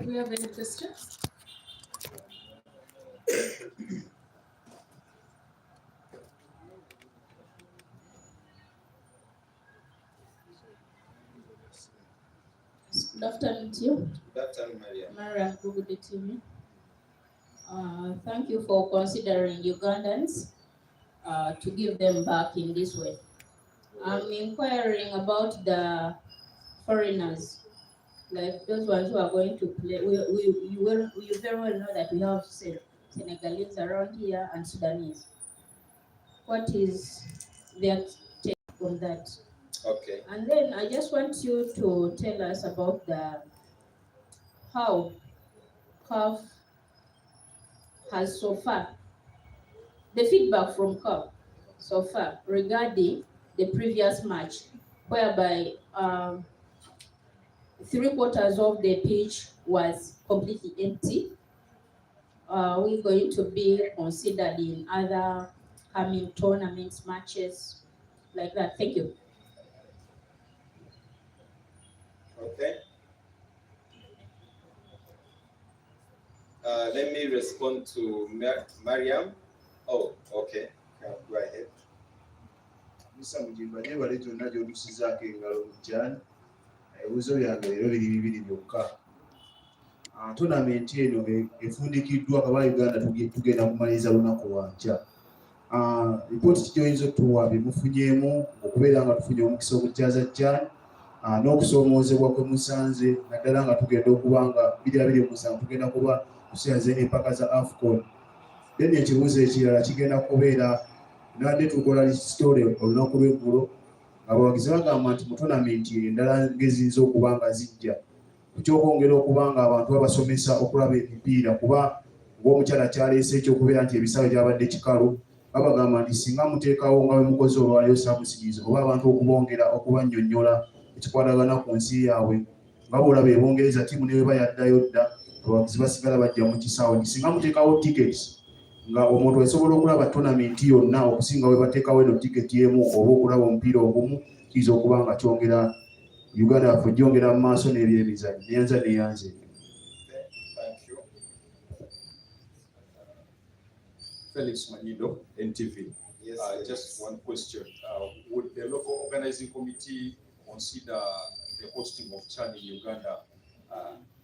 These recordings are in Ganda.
Do we have any questions? Good afternoon to you. Good afternoon, Maria. Maria, good day to you. Thank you for considering Ugandans to give them back in this way. I'm inquiring about the foreigners, like those ones who are going to play. You very well know that we have Senegalese around here and Sudanese. What is their take on that? Okay. And then I just want you to tell us about how CAF has so far, the feedback from CAF so far regarding the previous match, whereby 3/4 of the pitch was completely empty. Are we going to be considered in other coming tournaments, matches like that? Thank you. Okay. Let me respond to Mariam. Oh, okay. Go ahead. Musa mujimba nyebale gyonna gy'otusizaako engalo mu Jan. Ebibuuzo byange leero biri bibiri byokka. Tournament eno efundikiddwa Kabala Uganda tugenda kumaliriza lunaku lwankya. Ripooti gy'oyinza otuwa bimufunyeemu okubeera nga tufunye omukisa ogujjaza Jan n'okusoomoozebwa kwe musanze naddala nga tugenda okuba nga 2027 tugenda kuba tusaze empaka za AFCON. Then ekibuuzo ekirala kigenda kubeera nadde tukola story olunaku lw'eggulo abawagizi bagamba nti mu tournament endala ng'eziyinza okuba nga zijja ekyokwongera okuba nga abantu babasomesa okulaba emipiira kuba ng'omukyala kyaleese ekyokubeera nti ebisaawe gyabadde kikalu babagamba nti singa muteekawo nga bwe mukoze olwaliyo sabusigizi oba abantu okubongera okubannyonnyola ekikwatagana ku nsi yaabwe nga bw'olaba ebongereza ttiimu ne bwe bayaddayo dda abawagizi basigala bajja mu kisaawe nti singa muteekawo tickets nga omuntu asobola okulaba tournament yonna okusinga we bateekawo eno tiketi emu oba okulaba omupiira ogumu kiyinza okuba nga kyongera Uganda yaffe gyongera mu maaso n'ebyemizannyo neyanza neyanze. Thank you. Felix Manido, NTV. Yes, just one question. Would the local organizing committee consider the hosting of CHAN in Uganda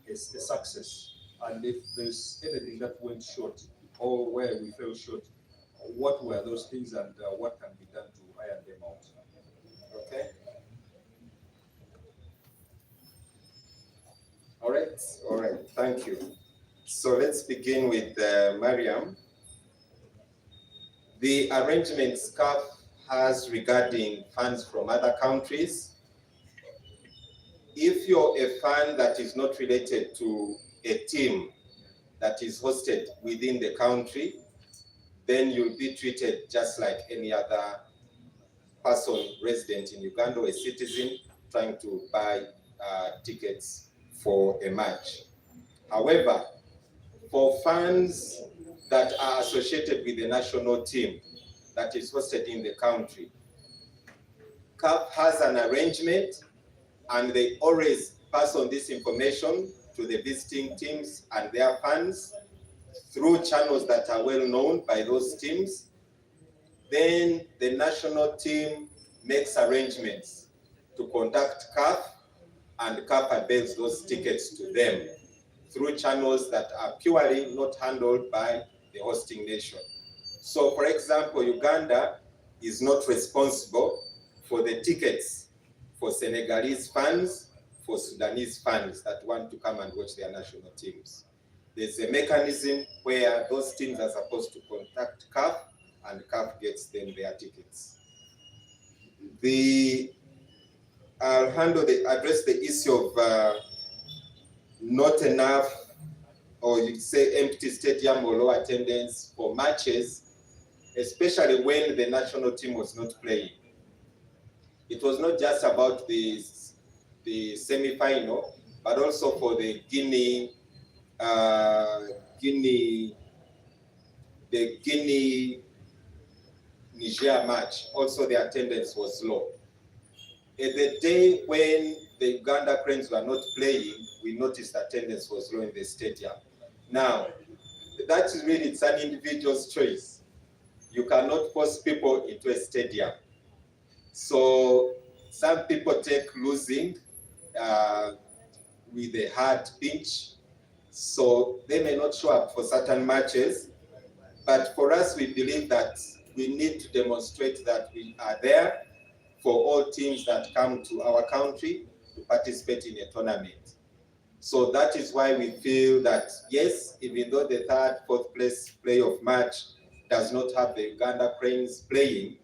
as a success? And if there's anything that went short or where we fell short, what were those things and what can be done to iron them out? Okay. All right. Thank you. So let's begin with Mariam. The arrangements CAF has regarding funds from other countries. If you're a fund that is not related to a team that is hosted within the country, then you'll be treated just like any other person resident in Uganda or a citizen trying to buy tickets for a match. However, for funds that are associated with the national team that is hosted in the country, CAF has an arrangement and they always pass on this information to the visiting teams and their fans through channels that are well known by those teams. Then the national team makes arrangements to contact CAF and CAF avails those tickets to them through channels that are purely not handled by the hosting nation. So for example, Uganda is not responsible for the tickets for Senegalese fans, for Sudanese fans that want to come and watch their national teams. There's a mechanism where those teams are supposed to contact CAF and CAF gets them their tickets. I'll address the issue of not enough, or you say empty stadium or low attendance for matches, especially when the national team was not playing. It was not just about the semi-final, but also for the Guinea Niger match. Also, the attendance was low. At the day when the Uganda Cranes were not playing, we noticed attendance was low in the stadium. Now, that is really, it's an individual's choice. You cannot force people into a stadium. So some people take losing with a hard pinch, so they may not show up for certain matches. But for us, we believe that we need to demonstrate that we are there for all teams that come to our country to participate in a tournament. So that is why we feel that, yes, even though the third, fourth place playoff match does not have the Uganda Cranes playing,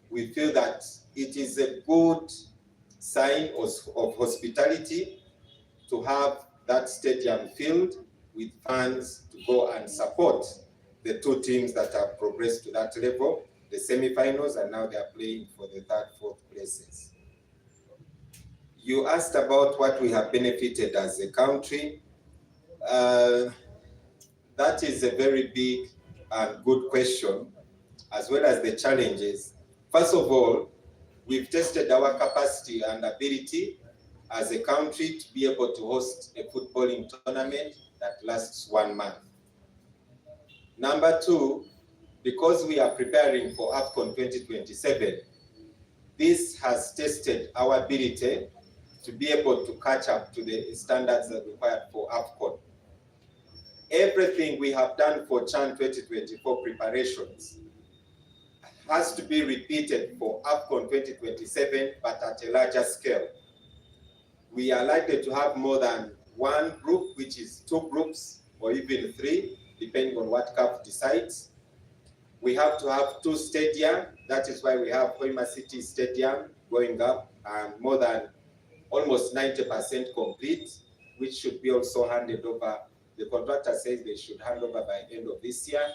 we feel that it is a good sign of hospitality to have that stadium filled with fans to go and support the two teams that have progressed to that level, the semi-finals, and now they are playing for the third, fourth places. You asked about what we have benefited as a country. That is a very big and good question, as well as the challenges. First of all, we've tested our capacity and ability as a country to be able to host a footballing tournament that lasts 1 month. Number two, because we are preparing for AFCON 2027, this has tested our ability to be able to catch up to the standards that are required for AFCON. Everything we have done for CHAN 2024 preparations has to be repeated for AFCON 2027, but at a larger scale. We are likely to have more than one group, which is 2 groups or even 3, depending on what CAF decides. We have to have 2 stadia. That is why we have Hoima City Stadium going up and more than almost 90% complete, which should be also handed over. The contractor says they should hand over by the end of this year.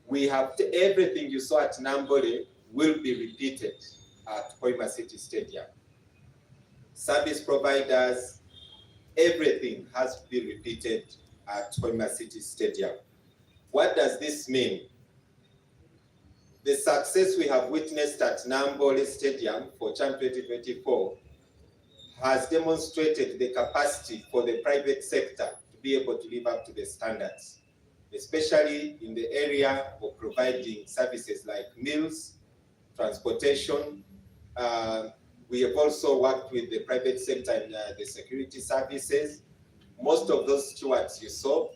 We have everything you saw at Nambole will be repeated at Hoima City Stadium. Service providers, everything has to be repeated at Hoima City Stadium. What does this mean? The success we have witnessed at Nambole Stadium for CHAN 2024 has demonstrated the capacity for the private sector to be able to live up to the standards, especially in the area of providing services like meals, transportation. We have also worked with the private sector in the security services. Most of those stewards you saw,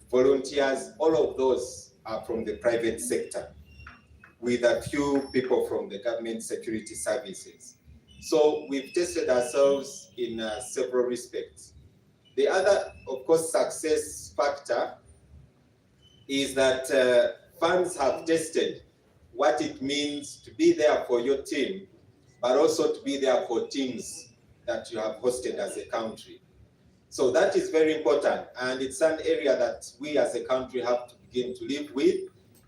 volunteers, all of those are from the private sector, with a few people from the government security services. So we've tested ourselves in several respects. The other, of course, success factor is that fans have tested what it means to be there for your team, but also to be there for teams that you have hosted as a country. So that is very important, and it's an area that we as a country have to begin to live with.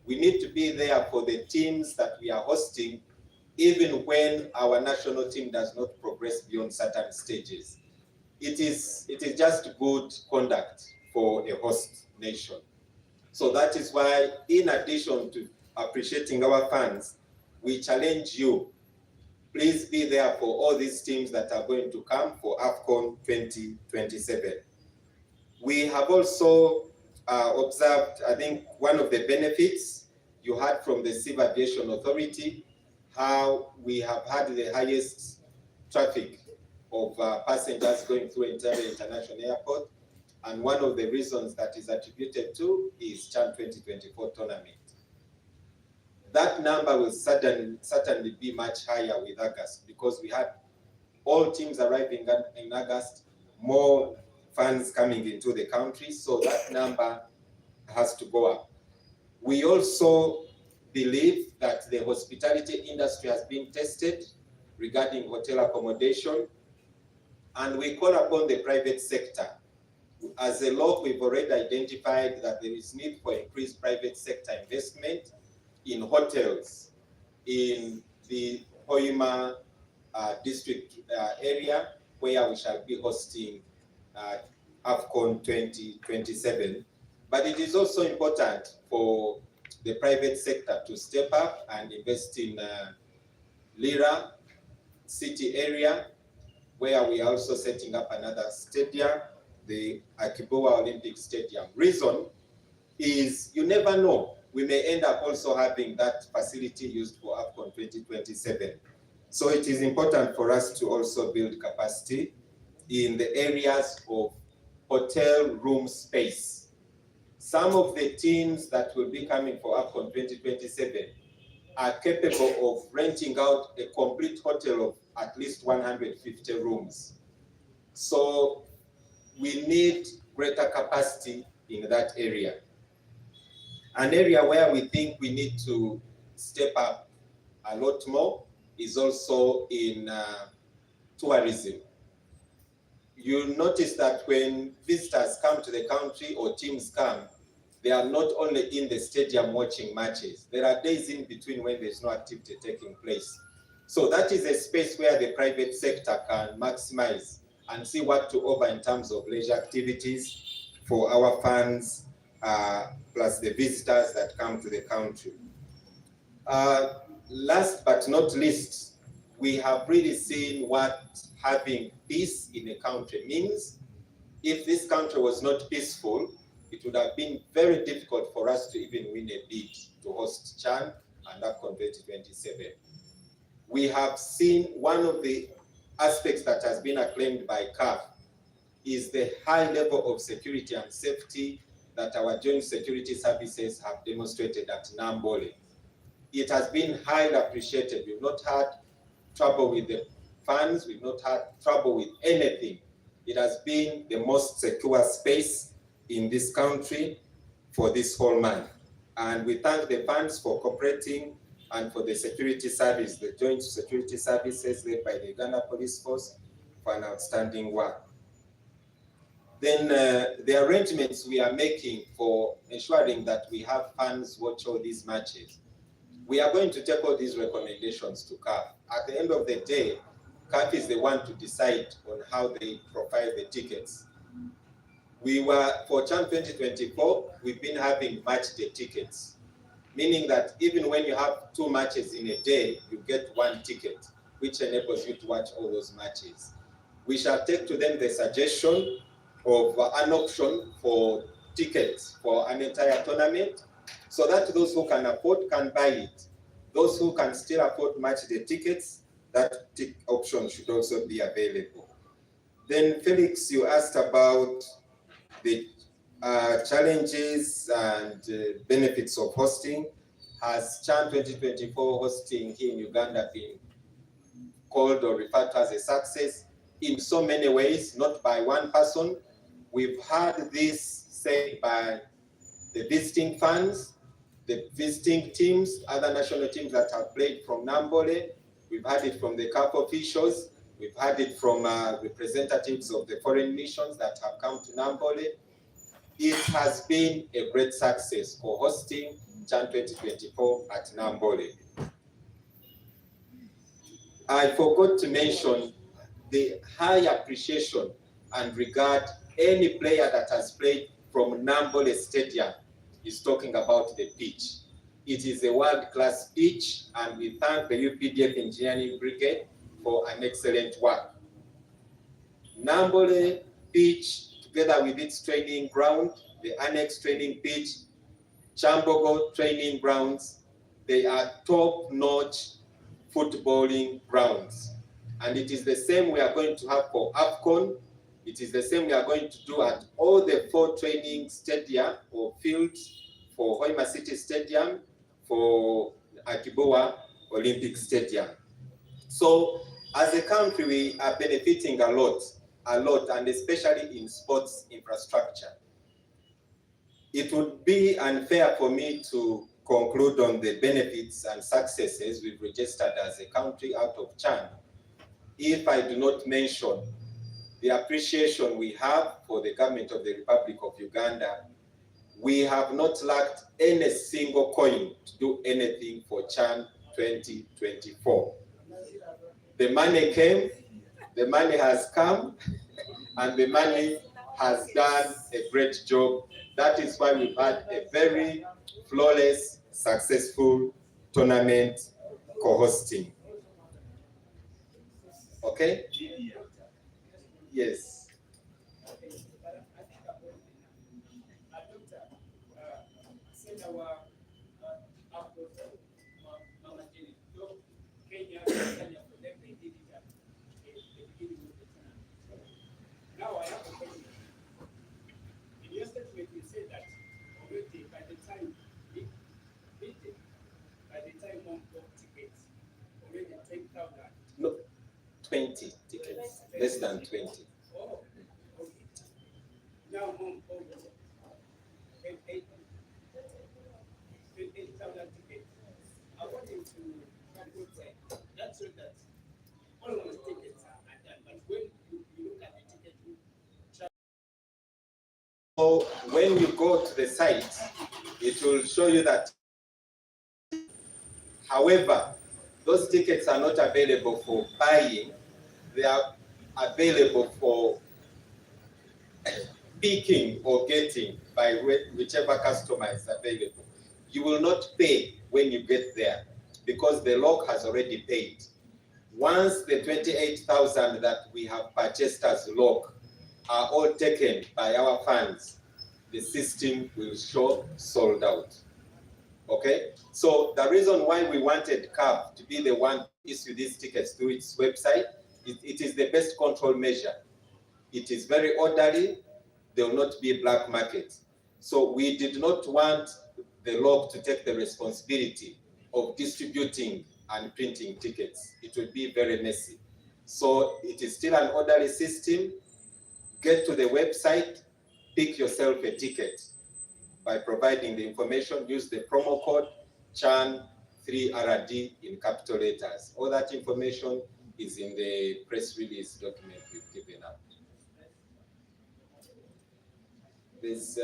We need to be there for the teams that we are hosting, even when our national team does not progress beyond certain stages. It is just good conduct for a host nation. So that is why, in addition to appreciating our fans, we challenge you. Please be there for all these teams that are going to come for AFCON 2027. We have also observed, I think, one of the benefits you heard from the Civil Aviation Authority, how we have had the highest traffic of passengers going through Entebbe International Airport. And one of the reasons that is attributed to is CHAN 2024 tournament. That number will certainly be much higher with August, because we had all teams arriving in August, more fans coming into the country, so that number has to go up. We also believe that the hospitality industry has been tested regarding hotel accommodation, and we call upon the private sector. As a law, we've already identified that there is need for increased private sector investment in hotels in the Hoima district area, where we shall be hosting AFCON 2027. But it is also important for the private sector to step up and invest in Lira city area, where we are also setting up another stadium, the Akibowa Olympic Stadium. Reason is you never know. We may end up also having that facility used for AFCON 2027. So it is important for us to also build capacity in the areas of hotel room space. Some of the teams that will be coming for AFCON 2027 are capable of renting out a complete hotel of at least 150 rooms. So we need greater capacity in that area. An area where we think we need to step up a lot more is also in tourism. You'll notice that when visitors come to the country or teams come, they are not only in the stadium watching matches. There are days in between when there's no activity taking place. So that is a space where the private sector can maximize and see what to offer in terms of leisure activities for our fans, plus the visitors that come to the country. Last but not least, we have really seen what having peace in a country means. If this country was not peaceful, it would have been very difficult for us to even win a bid to host CHAN and AFCON 2027. We have seen one of the aspects that has been acclaimed by CAF is the high level of security and safety that our joint security services have demonstrated at Nambole. It has been highly appreciated. We've not had trouble with the fans, we've not had trouble with anything. It has been the most secure space in this country for this whole month. And we thank the fans for cooperating and for the security service, the joint security services led by the Uganda Police Force for an outstanding work. Then the arrangements we are making for ensuring that we have fans watch all these matches. We are going to take all these recommendations to CAF. At the end of the day, CAF is the one to decide on how they profile the tickets. For CHAN 2024, we've been having match day tickets, meaning that even when you have 2 matches in a day, you get 1 ticket, which enables you to watch all those matches. We shall take to them the suggestion of an option for tickets for an entire tournament, so that those who can afford can buy it. Those who can still afford match day tickets, that option should also be available. Then Felix, you asked about the challenges and benefits of hosting. Has CHAN 2024 hosting here in Uganda been called or referred to as a success? In so many ways, not by one person. We've heard this said by the visiting fans, the visiting teams, other national teams that have played from Nambole. We've heard it from the CAF officials. We've heard it from representatives of the foreign missions that have come to Nambole. It has been a great success for hosting CHAN 2024 at Nambole. I forgot to mention the high appreciation and regard any player that has played from Nambole Stadium is talking about the pitch. It is a world-class pitch, and we thank the UPDF Engineering Brigade for an excellent work. Nambole pitch, together with its training ground, the annex training pitch, Chambogo training grounds, they are top-notch footballing grounds. And it is the same we are going to have for AFCON. It is the same we are going to do at all the 4 training stadia or fields for Hoima City Stadium, for Akibowa Olympic Stadium. So as a country, we are benefiting a lot, and especially in sports infrastructure. It would be unfair for me to conclude on the benefits and successes we've registered as a country out of CHAN if I do not mention the appreciation we have for the government of the Republic of Uganda. We have not lacked any single coin to do anything for CHAN 2024. The money came, the money has come, and the money has done a great job. That is why we've had a very flawless, successful tournament co-hosting. Okay? Yes. Now I have a question. In your statement, you say that already by the time one bought tickets, already 10,000. No, 20 tickets, less than 20. Oh, okay. Now mom bought 8,000 tickets. According to Campbell said, that's what that almost tickets are done. But when you look at the ticket, So when you go to the site, it will show you that. However, those tickets are not available for buying. They are available for picking or getting by whichever customer is available. You will not pay when you get there because the log has already paid. Once the 28,000 that we have purchased as log are all taken by our funds, the system will show sold out. Okay, so the reason why we wanted CAF to be the one to issue these tickets through its website, it is the best control measure. It is very orderly. There will not be a black market. So we did not want the log to take the responsibility of distributing and printing tickets. It would be very messy. So it is still an orderly system. Get to the website, pick yourself a ticket. By providing the information, use the promo code CHAN3RD in capital letters. All that information is in the press release document we've given out. There's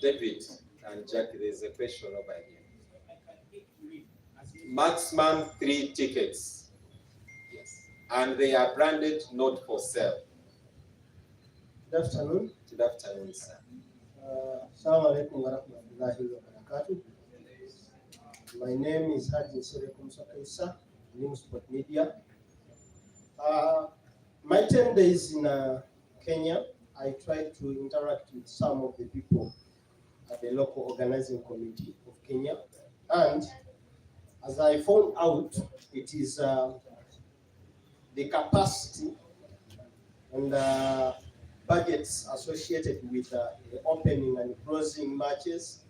David and Jack, there's a question over here. Maximum 3 tickets. Yes. And they are branded not for sale. Good afternoon. Good afternoon, sir. Assalamu alaikum wa rahmatullahi wa barakatuh. My name is Haji Serekum Sakaisa, Newsport Media. My 10 days in Kenya, I tried to interact with some of the people at the local organizing committee of Kenya. And as I found out, it is the capacity and budgets associated with the opening and closing matches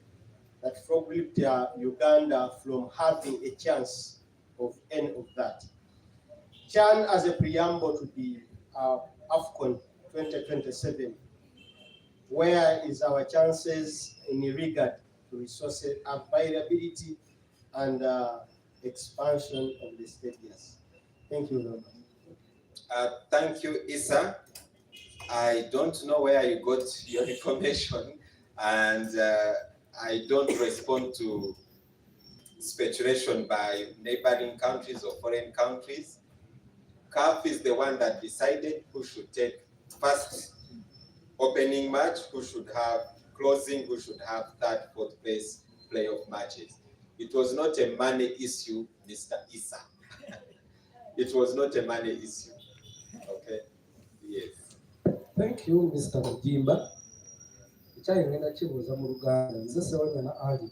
that prohibited Uganda from having a chance of any of that. CHAN as a preamble to the AFCON 2027, where is our chances in regard to resources availability and expansion of the stadiums? Thank you very much. Thank you, Issa. I don't know where you got your information, and I don't respond to speculation by neighboring countries or foreign countries. CAF is the one that decided who should take first opening match, who should have closing, who should have third, fourth place playoff matches. It was not a money issue, Mr. Issa. It was not a money issue. Okay? Yes. Thank you, Mr. Mujimba. Ichayengenda chibuza mu Luganda nze Sewanyana Ali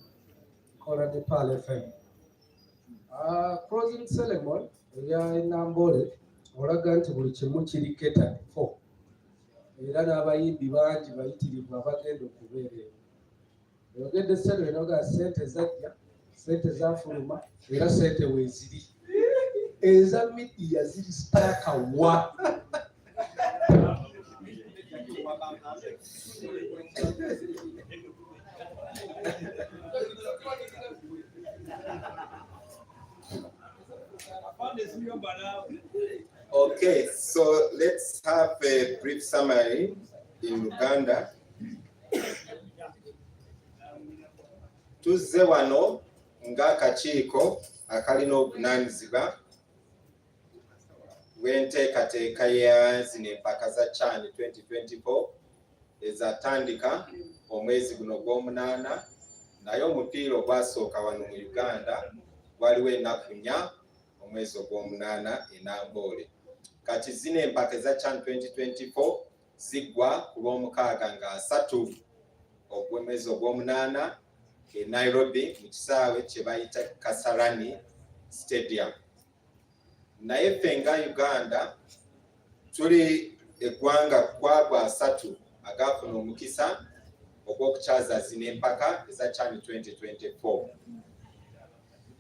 kola Nepal FM. Closing ceremony ya Nambole olaga nti buli kimu kiri catered for. Era n'abayimbi bangi bayitirivu abagenda okubeera eyo. Yogedde ssente enoga ssente zajja, ssente zafuluma, era ssente weeziri. Eza media ziri sitaaka wa. Okay, so let's have a brief summary in Uganda. Tuzze wano ng'akakiiko akalina obuvunaanyizibwa bw'enteekateeka ya zino empaka za CHAN 2024 ezatandika omwezi guno gw'omunaana, naye omupiira ogwasooka wano mu Uganda waliwo ennaku 4 omwezi ogw'omunaana e Nambole. kati zino empaka eza CHAN 2024 ziggwa ku lw'omukaaga nga 3 ogw'omwezi ogw'omunaana e Nairobi mu kisaawe kye bayita Kasarani Stadium. Naye ffe nga Uganda tuli eggwanga kwagwa 3 agafuna omukisa ogw'okukyaza zino empaka eza CHAN 2024.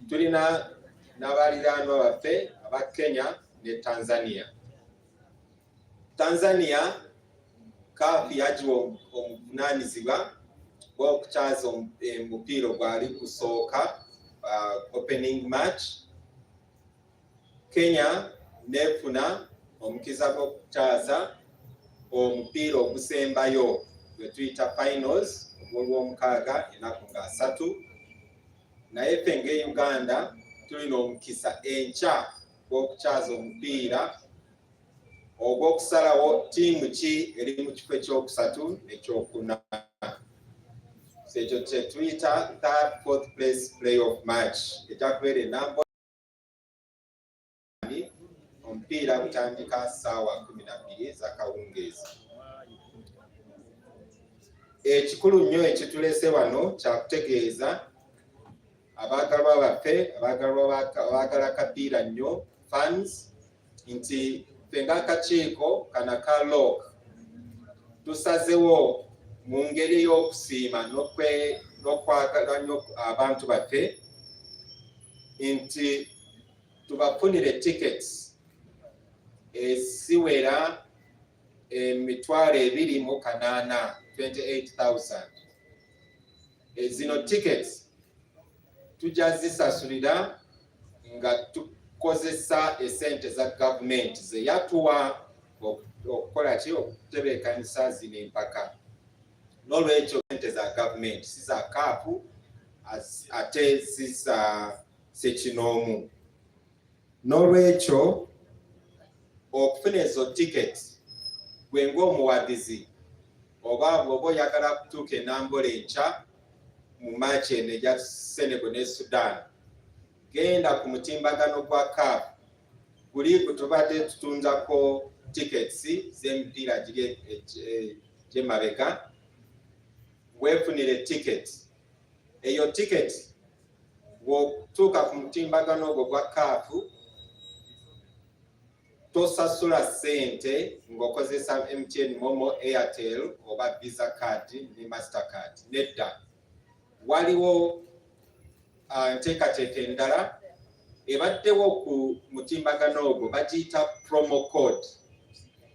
Tulina n'abaliraanwa baffe aba Kenya ne Tanzania. Tanzania CAF yagiwa obuvunaanyizibwa bw'okukyaza omupiira gwali kusooka opening match. Kenya nefuna omukiza gw'okukyaza omupiira ogusembayo gwe tuyita finals ogw'olwomukaaga ennaku nga 3. Naye ffe nga Uganda tulina omukisa enkya gw'okukyaza omupiira ogw'okusalawo ttiimu ki eri mu kifo ekyokusatu n'ekyokuna. Ekyo kye tuyita 3rd, 4th place playoff match ejja kubeera enamba omupiira gutandika ssaawa 12 ez'akawungeezi. Ekikulu nnyo ekitulese wano kyakutegeeza abaagalwa baffe abaagala kapiira nnyo fans nti ffe ng'akakiiko kana ka LOC tusazewo mu ngeri y'okusiima n'okwagala nnyo abantu baffe nti tubafunire tickets eziwera 28,000 28,000. Zino tickets tujja zisasulira nga tukozesa esente za gavumenti ze yatuwa okukola ki okutebeekanisa zino empaka. N'olwekyo sente za gavumenti si za CAF ate si za ssekinoomu. N'olwekyo okufuna ezo tickets gwe ng'omuwagizi oba bw'oba oyagala kutuuka enambula enkya mu match eno eja Senegal ne Sudan, genda ku mutimbagano gwa CAF guli gutubadde tutunzako tickets z'emipiira gy'emabega, weefunire tickets. Eyo ticket bw'otuuka ku mutimbagano ogwo gwa CAF tosasula ssente ng'okozesa MTN, Momo, Airtel oba Visa card ne Mastercard. Nedda, waliwo nteekateeka endala ebaddewo ku mutimbagano ogwo bagiyita promo code.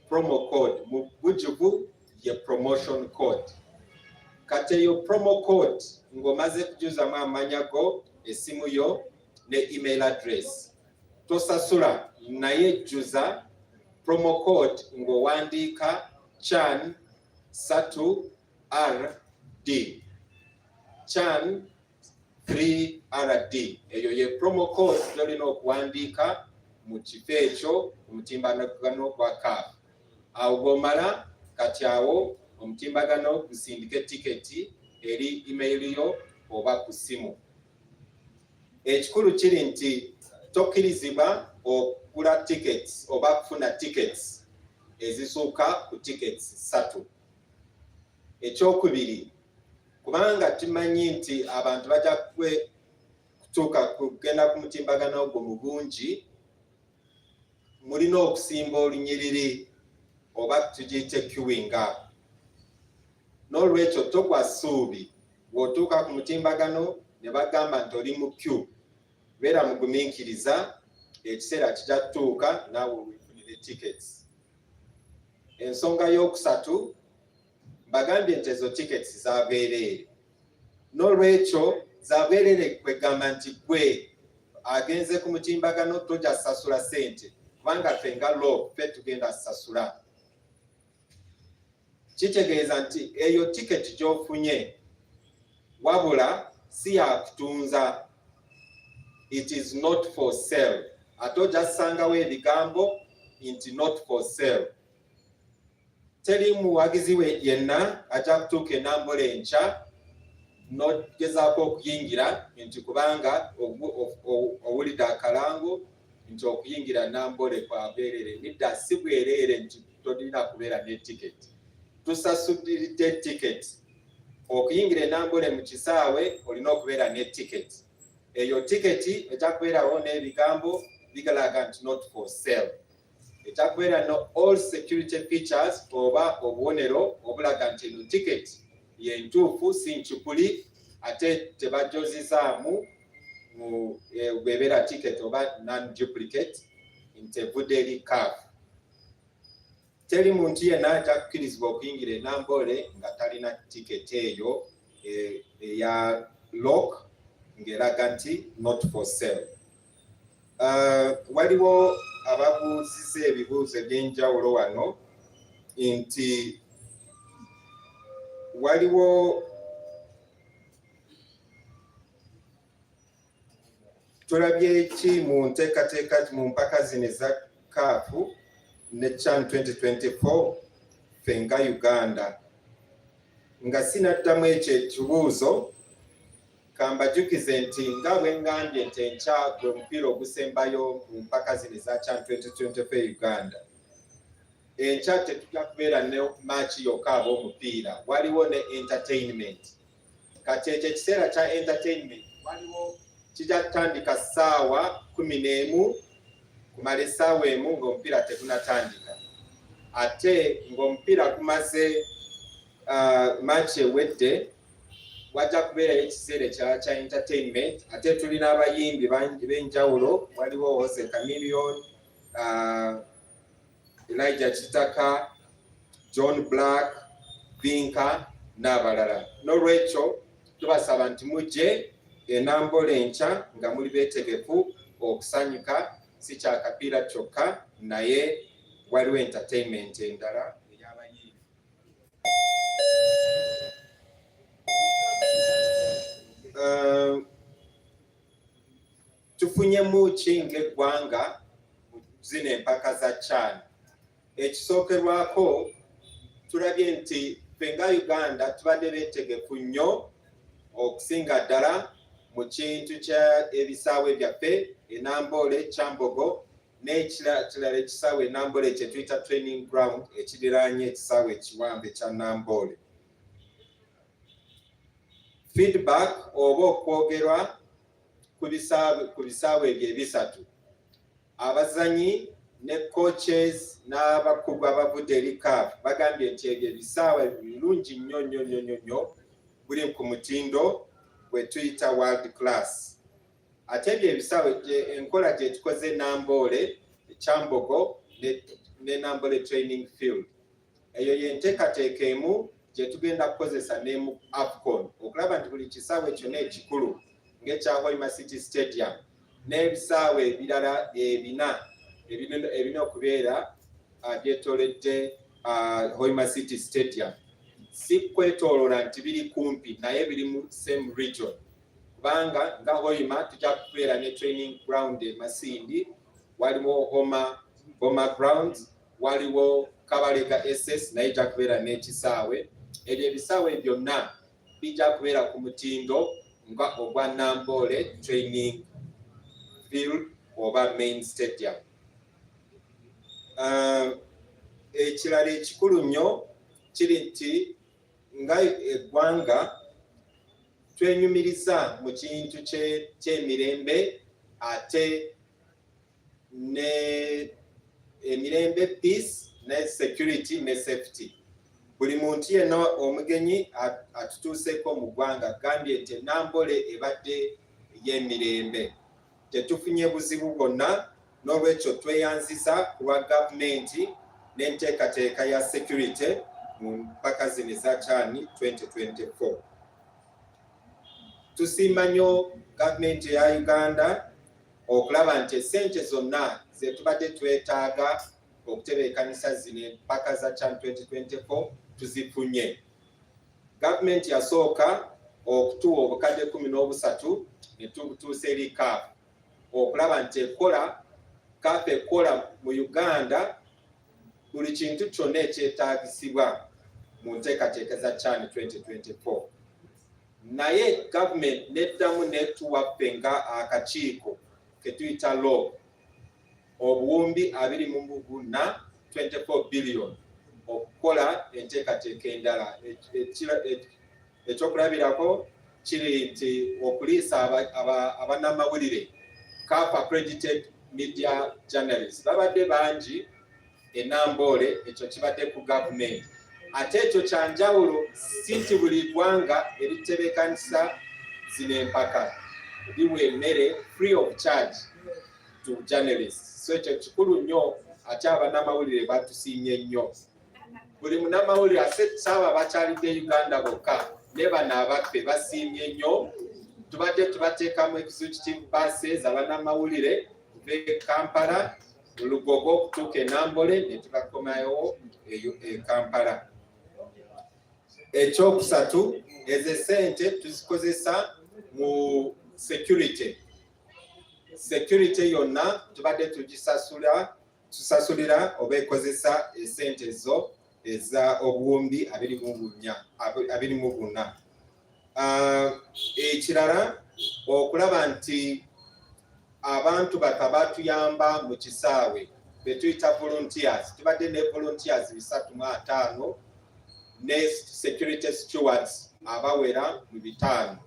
Promo code mu bujjuvu ye promotion code. Kati eyo promo code ng'omaze kujuzamu amanya go, essimu yo ne email address tosasula, naye jjuza promo code ng'owandiika CHAN 3RD. CHAN 3RD. Eyo ye promo code gy'olina okuwandiika mu kifo ekyo omutimbagano gwa CAF. Awo bw'omala kati awo omutimbagano gusindika etiketi eri email yo oba ku ssimu. Ekikulu kiri nti tokkirizibwa okugula tickets oba kufuna tickets ezisuuka ku tickets 3. Ekyokubiri, kubanga tumanyi nti abantu bajja kutuuka kugenda ku mutimbagano ogwo mu bungi, mulina okusimba olunyiriri oba tugiyite queuing up. N'olwekyo togwa ssuubi bw'otuuka ku mutimbagano ne bagamba nti oli mu queue, beera mugumiikiriza ekiseera kijja kutuuka naawe weefunire tickets. Ensonga y'okusatu, mbagambye nti ezo tickets za bwereere. N'olwekyo za bwereere kwegamba nti gwe agenze ku mutimbagano tojja sasula ssente, kubanga ffe nga LOC ffe tugenda sasula. Kitegeeza nti eyo ticket gy'ofunye wabula si ya kutunza. It is not for sale. Ate ojja kusangawo ebigambo nti not for sale. Teri muwagizi we yenna ajja kutuuka enambula enkya n'ogezaako okuyingira nti kubanga owulidde akalango nti okuyingira Nambole kwa bwerere. Nidda si bwerere nti tolina kubeera ne tiketi. Tusasuliridde tiketi. Okuyingira Nambole mu kisaawe olina okubeera ne tiketi. Eyo tiketi ejja kubeerawo n'ebigambo bigalaga nti not for sale. Ejja kubeera no all security features oba obubonero obulaga nti eno tiketi yentuufu si nkikuli ate tebajozizaamu bw'ebeera tiketi oba non-duplicate nti evudde eri CAF. Teri muntu yenna ajja kukkirizibwa okuyingira Nambole nga talina tiketi eyo eya lock ng'eraga nti not for sale. Waliwo ababuuziza ebibuuzo eby'enjawulo wano nti waliwo tulabye ki mu nteekateeka mu mpaka zino eza CAF ne CHAN 2024 ffe nga Uganda nga sinaddamu ekyo ekibuuzo kambajjukize nti nga bwe ngambye nti enkya gwe mupiira ogusembayo mu mpaka zino eza CHAN 2024 Uganda. Enkya tetujja kubeera ne maachi yokka ab'omupiira, waliwo ne entertainment. Kati ekyo ekiseera kya entertainment waliwo kijja kutandika ssaawa 11 kumala essaawa emu ng'omupiira tegunatandika. Ate ng'omupiira gumaze maachi ewedde wajja kubeerayo ekiseera ekirala kya entertainment. Ate tulina abayimbi b'enjawulo, waliwo Jose Chameleone, Elijah Kitaka, John Black, Binka n'abalala. N'olwekyo tubasaba nti mujje Nambole enkya nga muli beetegefu okusanyuka, si kya kapiira kyokka naye waliwo entertainment endala ey'abayimbi. Tufunyemu ki ng'eggwanga mu zino empaka za CHAN? Ekisookerwako tulabye nti ffe nga Uganda tubadde beetegefu nnyo okusinga ddala mu kintu kya ebisaawe byaffe Nambole, Kyambogo n'ekirala ekisaawe Nambole kye tuyita training ground ekiriraanye ekisaawe ekiwambe kya Nambole. Feedback oba okwogerwa ku bisaawe ebyo ebisatu, abazanyi ne coaches n'abakugu abavudde eri CAF bagambye nti ebyo ebisaawe birungi nnyo buli ku mutindo gwe tuyita world class. Ate ebyo ebisaawe enkola gye tukoze Nambole, Kyambogo ne Nambole training field, eyo yenteekateeka emu gye tugenda kukozesa ne mu AFCON okulaba nti buli kisaawe kyonna ekikulu ng'ekya Hoima City Stadium n'ebisaawe ebirala ebina okubeera byetoolodde Hoima City Stadium. Si kwetooloola nti biri kumpi naye biri mu same region, kubanga nga Hoima tujja kubeera ne training ground e Masindi, waliwo Homa ground, waliwo Kabalega SS naye ejja kubeera n'ekisaawe. Ebyo ebisaawe byonna bijja kubeera ku mutindo nga ogwa Nambole training field oba main stadium. Ekirala ekikulu nnyo kiri nti nga eggwanga twenyumiriza mu kintu ky'emirembe, ate ne emirembe, peace ne security ne safety. Buli muntu yenna omugenyi atutuuseeko mu ggwanga gambye nti Nambole ebadde y'emirembe, tetufunye buzibu bwonna. N'olwekyo tweyanziza ku lwa gavumenti n'enteekateeka ya security mu mpaka zino za CHAN 2024. Tusiima nnyo gavumenti ya Uganda okulaba nti essente zonna ze tubadde twetaaga okutebeekanisa zino empaka za CHAN 2024 tuzifunye. Gavumenti yasooka okutuwa obukadde 13 ne tubutuusa eri CAF okulaba nti CAF ekola mu Uganda buli kintu kyonna ekyetaagisibwa mu nteekateeka za CHAN 2024. Naye gavumenti neddamu netuwa ffe nga akakiiko ke tuyita law obuwumbi 24 billion okukola enteekateeka endala. Ekyokulabirako kiri nti okuliisa abannamawulire CAF accredited media journalists babadde bangi enambole, ekyo kibadde ku gavumenti. Ate ekyo kyanjawulo si nti buli ggwanga eritebeekanisa zino empaka liwa emmere free of charge to journalists. So ekyo kikulu nnyo, ate abannamawulire batusiimye nnyo. Buli munnamawulire saaba bakyalidde Uganda bokka ne bano abaffe basiimye nnyo. Tubadde tubateekamu executive buses abannamawulire ve Kampala, Lugogo okutuuka e Nambole ne tubakomayo e Kampala. Ekyokusatu, ezo ssente tuzikozesa mu security yonna tubadde tusasulira oba ekozesa essente ezo eza obuwumbi 24. Ekirala okulaba nti abantu batuyamba mu kisaawe betuyita volunteers. Tubadde ne volunteers 305 ne security stewards abawera mu 5.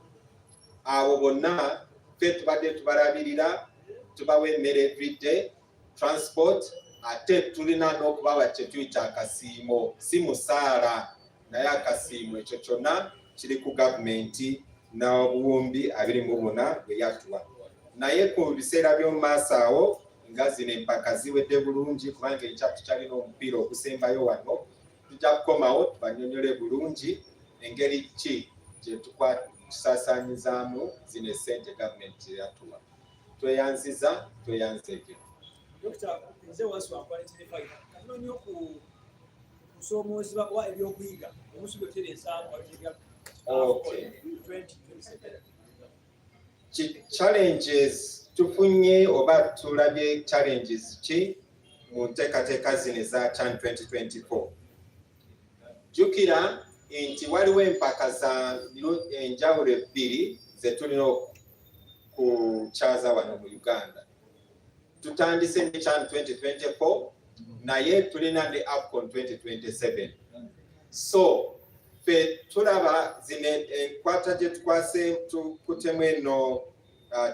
Abo bonna ffe tubadde tubalabirira, tubawa emmere everyday, transport, ate tulina n'okubawa kye tuyita akasiimo, si musaala naye akasiimo. Ekyo kyonna kiri ku gavumenti n'obuwumbi 24 bwe yatuwa. Naye ku biseera by'omu maaso awo nga zino empaka ziwedde bulungi, kubanga enkya tukyalina omupiira ogusembayo wano, tujja kukomawo tubanyonyole bulungi engeri ki gye tusaasaanyizaamu zino essente gavumenti gye yatuwa. Tweyanziza, tweyanzege. Dr. nze waswakwa n'ekirefaita kano nnyo kusomoozebwa wa ebyokuyiga omusu gwe tereesaamu wabitebya 2027. Challenges tufunye oba tulabye challenges ki mu nteekateeka zino eza CHAN 2024. Jjukira nti waliwo empaka za enjawulo ebbiri ze tulina okukyaza wano mu Uganda. Tutandise ne CHAN 2024 naye tulina ne AFCON 2027. So ffe tulaba zino enkwata gye tukwase tukutemu eno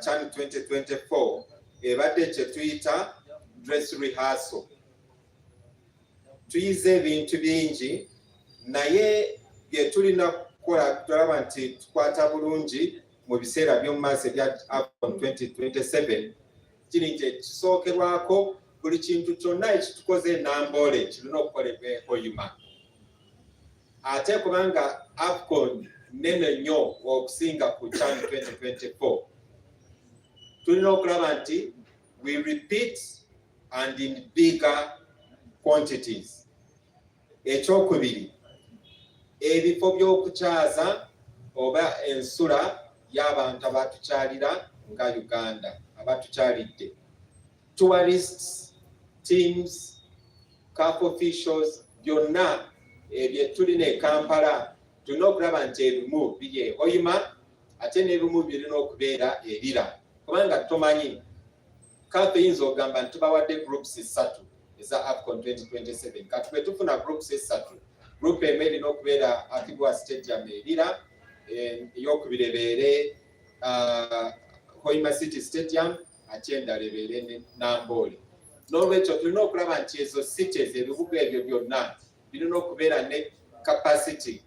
CHAN 2024 ebadde kye tuyita dress rehearsal. Tuyize ebintu bingi naye bye tulina kukola tulaba nti tukwata bulungi mu biseera by'omu maaso ebya AFCON 2027. Kiri nti ekisookerwako buli kintu kyonna ekitukoze Nambole kirina okukolebwa e Hoima. Ate kubanga AFCON nene nnyo okusinga ku CHAN 2024, tulina okulaba nti we repeat and in bigger quantities. Ekyokubiri, ebifo by'okukyaza oba ensula y'abantu abatukyalira nga Uganda abatukyalidde, tourists, teams, CAF officials, byonna ebye tulina e Kampala tulina okulaba nti ebimu biri e Hoima ate n'ebimu birina okubeera erira, kubanga tomanyi CAF eyinza okugamba nti tubawadde groups 3 eza AFCON 2027 kati bwe tufuna groups 3, group emu erina okubeera Akibwa Stadium erira, eyokubiri ebeere Hoima City Stadium, ate endala ebeere Nambole. N'olwekyo tulina okulaba nti ezo cities ebibuga ebyo byonna birina okubeera ne capacity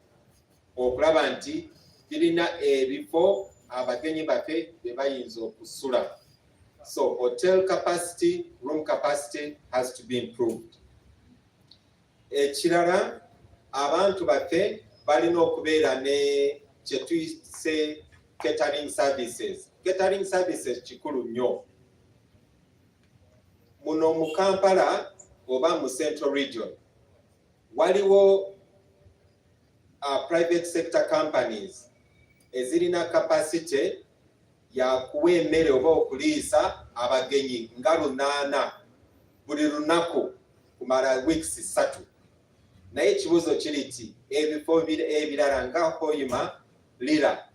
okulaba nti birina ebifo abagenyi baffe bye bayinza okusula. So hotel capacity, room capacity has to be improved. Ekirala, abantu baffe balina okubeera ne kye tuyise catering services. Catering services kikulu nnyo. Muno mu Kampala oba mu Central Region waliwo private sector companies ezirina capacity ya kuwa emmere oba okuliisa abagenyi nga 8 buli lunaku kumala weeks 3. Naye ekibuuzo kiri ti ebifo ebirala nga Hoima, Lira,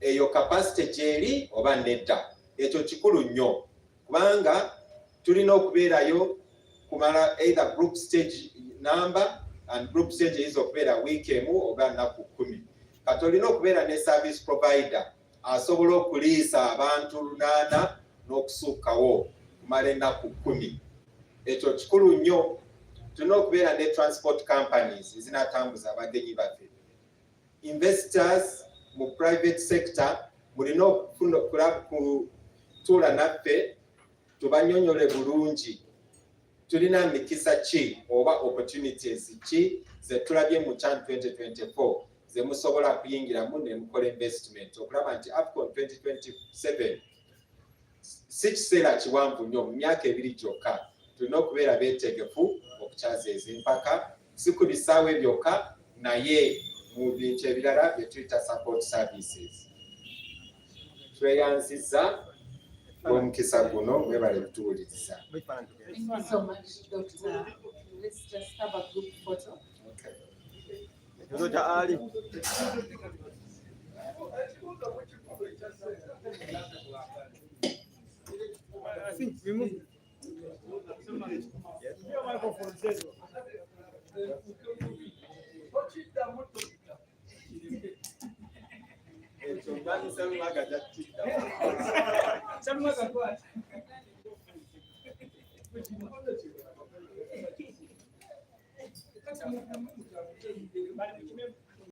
eyo capacity gyeri oba nedda? Ekyo kikulu nnyo kubanga tulina okubeerayo kumala either group stage number and group stage eyinza okubeera wiiki emu oba nnaku 10. kati olina okubeera ne service provider asobola okuliisa abantu 8 n'okusukkawo kumala ennaku 10. ekyo kikulu nnyo. Tulina okubeera ne transport companies ezinatambuza abagenyi baffe. Investors mu private sector mulina kutuula naffe tubanyonyole bulungi. Tulina mikisa ki oba opportunities ki ze tulabye mu CHAN 2024 ze musobola kuyingiramu ne mukola investment okulaba nti AFCON 2027 si kiseera kiwanvu nnyo, mu myaka 2 gyokka. Tulina okubeera beetegefu okukyaza ezimpaka, si ku bisaawe byokka naye mu bintu ebirala bye tuyita support services. Tweyanziza omukisa guno mwebale kutuwuliriza. Thank you so much, Dr. Let's just have a group photo. Okay. Dr. Ali. I think we move. Yes.